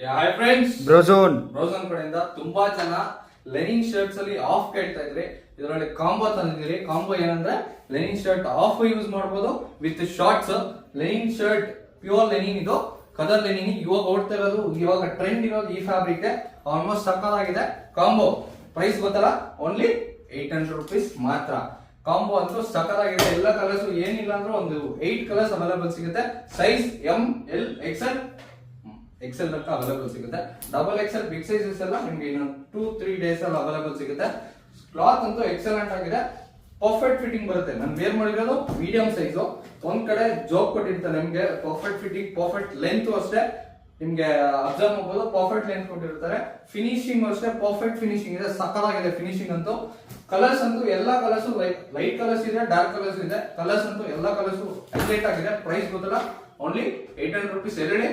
Hi friends, ಬ್ರೋಝೋನ್ ಕಡೆಯಿಂದ ತುಂಬಾ ಜನ ಲೆನಿನ್ ಶರ್ಟ್ಸ್ ಅಲ್ಲಿ ಆಫ್ ಕೇಳ್ತಾ ಇದ್ರಿ. ಇದರಲ್ಲಿ ಕಾಂಬೋ ತಂದಿದ್ದೀರಿ. ಕಾಂಬೋ ಏನಂದ್ರೆ ಲೆನಿನ್ ಶರ್ಟ್ ಆಫ್ ಯೂಸ್ ಮಾಡಬಹುದು with shorts. Lenin shirt pure Lenin, ಇದು ಕಲರ್ ಲೆನಿನ್. ಇವಾಗ ಓಡ್ತಾ ಇರೋದು, ಇವಾಗ ಟ್ರೆಂಡ್ ಇರೋದು ಈ ಫ್ಯಾಬ್ರಿಕ್. ಆಲ್ಮೋಸ್ಟ್ ಸಕ್ಕತ್ತಾಗಿದೆ. ಕಾಂಬೋ ಪ್ರೈಸ್ ಗೊತ್ತಲ್ಲ, ಓನ್ಲಿ 800 rupees ಮಾತ್ರ. ಕಾಂಬೋ ಅಂತೂ ಸಕ್ಕತ್ತಾಗಿದೆ. ಎಲ್ಲ ಕಲರ್ಸ್ ಏನಿಲ್ಲ ಅಂದ್ರೆ ಒಂದು 8 ಕಲರ್ಸ್ ಅವೈಲೇಬಲ್ ಸಿಗುತ್ತೆ. ಸೈಜ್ ML XL ಎಕ್ಸೆಲ್ ತನಕ ಅವೈಲೇಬಲ್ ಸಿಗುತ್ತೆ. ಡಬಲ್ ಎಕ್ಸೆಲ್ ಬಿಗ್ ಸೈಜಸ್ ಎಲ್ಲ ನಿಮ್ಗೆ ಇನ್ನು 2-3 ಡೇಸ್ ಅಲ್ಲಿ ಅವೈಲೇಬಲ್ ಸಿಗುತ್ತೆ. ಕ್ಲಾತ್ ಅಂತೂ ಎಕ್ಸಲೆಂಟ್ ಆಗಿದೆ, ಪರ್ಫೆಕ್ಟ್ ಫಿಟ್ಟಿಂಗ್ ಬರುತ್ತೆ. ನಾನು ವೇರ್ ಮಾಡಿರೋದು ಮೀಡಿಯಂ ಸೈಜ್. ಒಂದ್ ಕಡೆ ಜೋಬ್ ಕೊಟ್ಟಿರ್ತಾರೆ ನಿಮ್ಗೆ, ಪರ್ಫೆಕ್ಟ್ ಫಿಟ್ಟಿಂಗ್, ಪರ್ಫೆಕ್ಟ್ ಲೆಂತ್ ಅಷ್ಟೇ ನಿಮ್ಗೆ ಅಬ್ಸರ್ವ್ ಮಾಡಬಹುದು. ಪರ್ಫೆಕ್ಟ್ ಲೆಂತ್ ಕೊಟ್ಟಿರ್ತಾರೆ. ಫಿನಿಶಿಂಗ್ ಅಷ್ಟೇ ಪರ್ಫೆಕ್ಟ್ ಫಿನಿಶಿಂಗ್ ಇದೆ, ಸಕ್ಕತ್ತಾಗಿದೆ ಫಿನಿಶಿಂಗ್ ಅಂತೂ. ಕಲರ್ಸ್ ಅಂತೂ ಎಲ್ಲಾ ಕಲರ್ಸ್ ಲೈಟ್ ಕಲರ್ಸ್ ಇದೆ, ಡಾರ್ಕ್ ಕಲರ್ಸ್ ಇದೆ. ಕಲರ್ಸ್ ಅಂತೂ ಎಲ್ಲಾ ಕಲರ್ಸ್ ಹೈಲೈಟ್ ಆಗಿದೆ. ಪ್ರೈಸ್ ಗೊತ್ತಲ್ಲ, ಓನ್ಲಿ 800 rupees ಎರಡೇ.